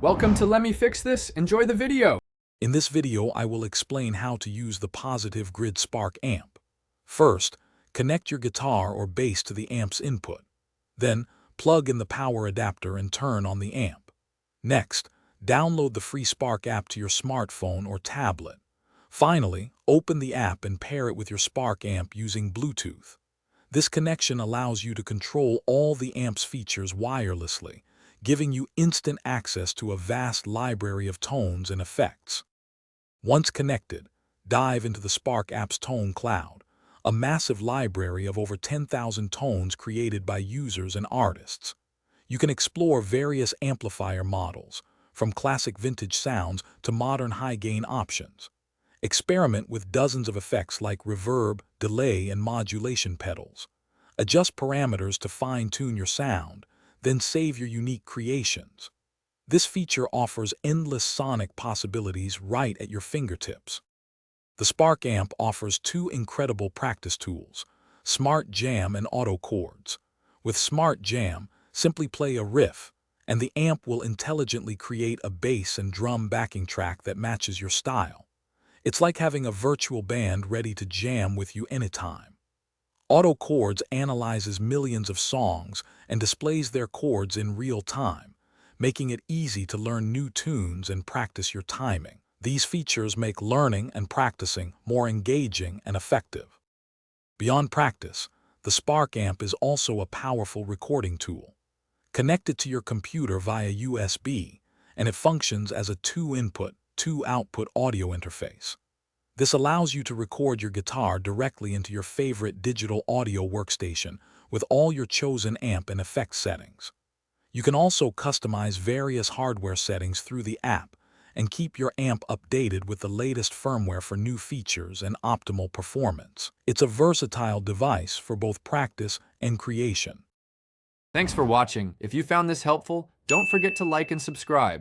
Welcome to Let Me Fix This. Enjoy the video. In this video, I will explain how to use the positive grid spark amp. First, connect your guitar or bass to the amp's input. Then, plug in the power adapter and turn on the amp. Next, download the free Spark app to your smartphone or tablet. Finally, open the app and pair it with your Spark amp using Bluetooth. This connection allows you to control all the amp's features wirelessly, giving you instant access to a vast library of tones and effects. Once connected, dive into the Spark app's Tone Cloud, a massive library of over 10,000 tones created by users and artists. You can explore various amplifier models, from classic vintage sounds to modern high-gain options. Experiment with dozens of effects like reverb, delay, and modulation pedals. Adjust parameters to fine-tune your sound, then save your unique creations. This feature offers endless sonic possibilities right at your fingertips. The Spark amp offers two incredible practice tools, Smart Jam and Auto Chords. With Smart Jam, simply play a riff, and the amp will intelligently create a bass and drum backing track that matches your style. It's like having a virtual band ready to jam with you anytime. Auto Chords analyzes millions of songs and displays their chords in real time, making it easy to learn new tunes and practice your timing. These features make learning and practicing more engaging and effective. Beyond practice, the Spark amp is also a powerful recording tool. Connect it to your computer via USB, and it functions as a two-input, two-output audio interface. This allows you to record your guitar directly into your favorite digital audio workstation with all your chosen amp and effect settings. You can also customize various hardware settings through the app and keep your amp updated with the latest firmware for new features and optimal performance. It's a versatile device for both practice and creation. Thanks for watching. If you found this helpful, don't forget to like and subscribe.